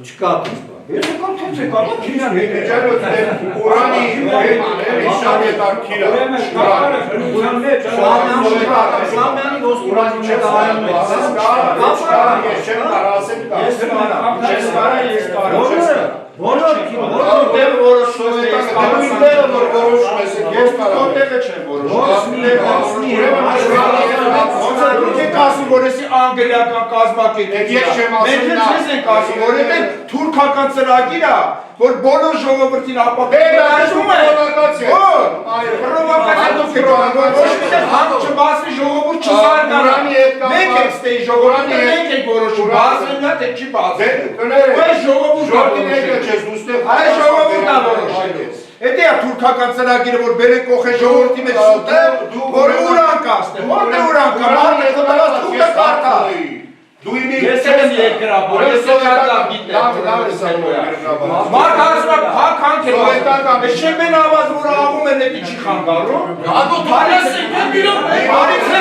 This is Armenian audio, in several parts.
չկա ես եկամ թույլ եկա քինան Ուրանի շատ ետար քիրա անգլիական կազմակերպություն թուրքական ծրագիր է, որ բոլոր ժողովրդին ապահովում է։ Համ չբացվի ժողովուրդ չզարգանա։ Մենք ենք ստեի ժողովուրդը, մենք ենք որոշում, բացվելն է, թե չի բացվել։ Այս ժողովուրդն է որոշելու։ Էդի է թուրքական ծրագիրը, որ բերեն կողե ժողովրդի մեջ սուտը, որ ուրան կաստը, որն է ուրան կա, մարդ է խտալած թուրքը կարտա։ Ես եմ երկրաբոր, ես շատ լավ գիտեմ։ Մարդ ասում է փակ հանք է, ես չեմ են ավազ, որ աղում են էդի չի խանգարում։ Ադո թարես է, բարից է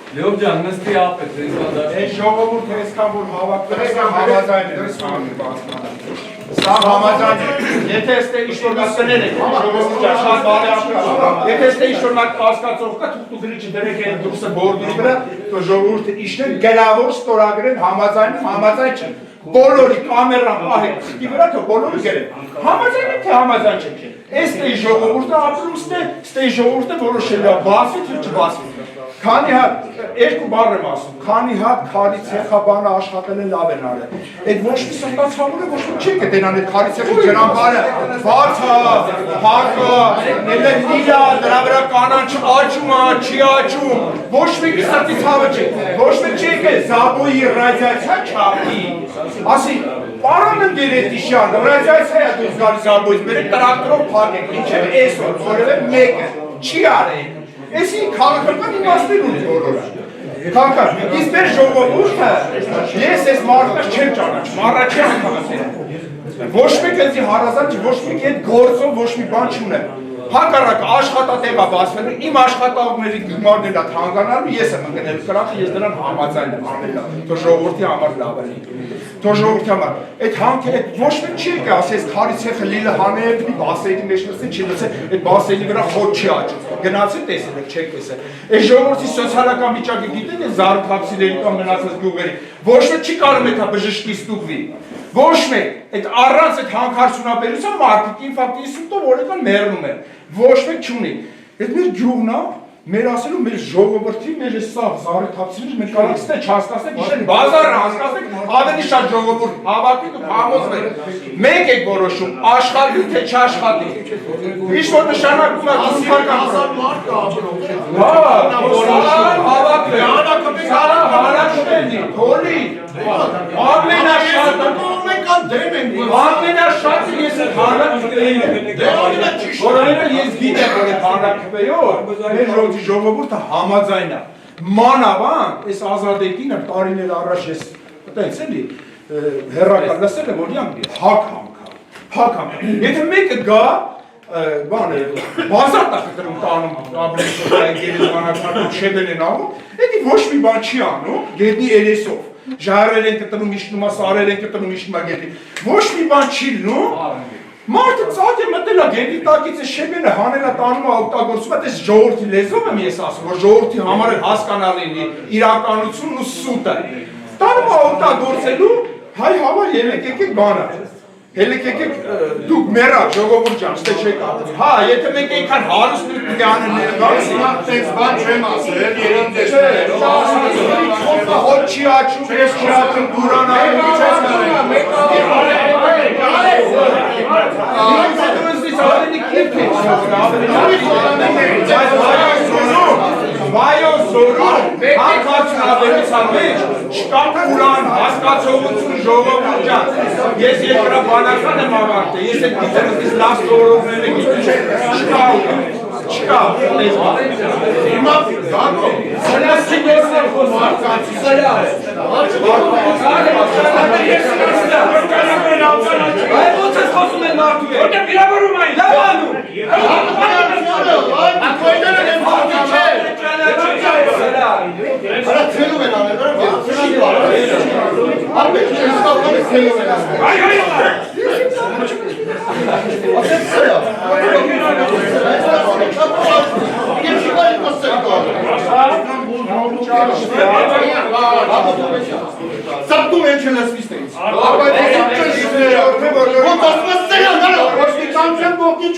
Լեով ջան, նստի ապետ, Այս ժողովուրդը այսքան որ հավաքվել է, համաձայն է, սա համաձայն է, եթե այստեղ ինչ-որ կասներ եք, ժողովուրդ ջան, շատ բարի ապրած, եթե այստեղ ինչ-որ մատ կասկածող կա, թուղթու գրիչը դրեք են դուրսը բորդի վրա, તો ժողովուրդը իշներ գլավոր ստորագրեն համաձայն չեն, բոլորի կամերան պահեք խտի վրա, թող բոլորը գերեն, համաձայն է, թե համաձայն չեն, այստեղ ժողովուրդը ապրումսն է, այստեղ ժողովուրդը որոշել է, բասվի, թե չբասվի Քանի հատ, երկու բառ եմ ասում, քանի հատ քարի ցեխաբանը աշխատել է լավ են արել։ Այդ ոչ մի սնտացավուրը ոչ մի չի կտենան այդ քարի ցեխի ջրամբարը, բացա, փակա, նելը լիլա, դրա վրա կանաչ աճում է, չի աճում, ոչ մի սրտի ցավը չի, ոչ մի չի կե զաբոյի ռադիացիա չափի։ Ասի, պարանը դերետիշյան, ռադիացիա է դուրս գալիս զաբոյից, մեր տրակտորով փակեք, ինչև այսօր, որևէ մեկը չի արել։ Էսի քաղաքական իմաստին ունի բոլորը։ Քաղաքական, իսկ մեր ժողովուրդը ես այս մարդկանց չեմ ճանաչում, առաջի անգամ եմ։ Ոչ մեկ էսի հարազատ չի, ոչ մեկ այդ գործով ոչ մի բան չունեմ։ Հակառակ աշխատատեղա բացվելու, իմ աշխատողների գումարն էլ հանգանալու, ես եմ ընկնել կրակը, ես դրան համաձայն եմ անելա, թող ժողովրդի համար լավ է։ Թող ժողովրդի համար։ Այդ հանքը ոչ մեկ չի եկա, ասես քարի ցեխը լիլը հանել, բասելի մեջ նստի, չի լսել, այդ բասելի վրա խոտ չի աճում։ Գնացի տեսել եք, չեք տեսել։ Այս ժողովրդի սոցիալական վիճակը գիտեք, այս զարգացիների կամ մնացած գյուղերի, ոչ մեկ չի կարող այդ բժշկի ստուգվի։ Ոչ մեկ, այդ առանց այդ հանքարդյունաբերության մարդիկ ինֆարկտի ինսուլտով օրական մեռնում են, ոչ մեկ չունի։ Այդ մեր գյուղն է, մեր ասելու մեր ժողովրդի, մեր սա զառիթափցիներ մենք կարող ենք չհասկացնենք, իշեն բազարը հասկացնենք, ավելի շատ ժողովուրդ հավաքվի ու համոզվենք։ Մենք եք որոշում, աշխատի թե չաշխատի։ Ինչ որ նշանակում է քրթական մարդ ամենաշատը ես եմ հանրակրվեյով, ես գիտեմ, որ է հանրակրվեյով, մեր ժողովուրդը համաձայն է, մանավանդ, այս ազատեկինը տարիներ առաջ ես, տենց էլի, հեռակալ լսել եմ, որ յանք հակ համքա, եթե մեկը գա, բազատ է կտրում տանում, աբլեսով, գերեզմանական շեբեն են անում, էդի ոչ մի բան չի անում, գետնի երեսով, ժարեր են կտրում իշնում, սարեր են կտրում իշնում գետնի, ոչ մի բան չի լնում, մարդը ծակ է մտել է գետնի տակից է շեբենը հանել է տանում է օգտագործում է, այս ժողովրդի լեզվով եմ ես ասում, որ ժողովրդի համար էլ հասկանալի իրականությունն ու սուտը, տանում է օգտագործելու, հայ համար եկեք բանը, եկեք դուք մեռաք ժողովուրդ ջան, ստե չեք ապրի, հա, եթե մենք այնքան հարուստ նյությաններ գալիս, Տենց բան չեմ ասել, երին հոտ չի աճում, ես չի աճում, դուրանայում, Վայոն զորում, հանքարդյունաբերության մեջ, չկա ուրան, հասկացողություն ժողովուրդ ջան, ես երկրաբանական եմ ավարտել, ես այդ գիտելուկից լավ ստորողները գիտեմ, չկա, հիմա գանո, սրաս չի գոսներ խոսում, Այ ո՞նց ես խոսում են մարդու հետ, որտե վիրավորում այն, լավ անում, Արա ցելում են անել, արբեջ չես կապկանը ցելում են ասել։ Սապտում են չլսվիս նեից։ Ոնց ասում ես սեյան, արա, ոչ մի տանցեն բողկի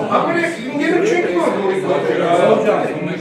Ապրեք, ինգերը չենք մոտ։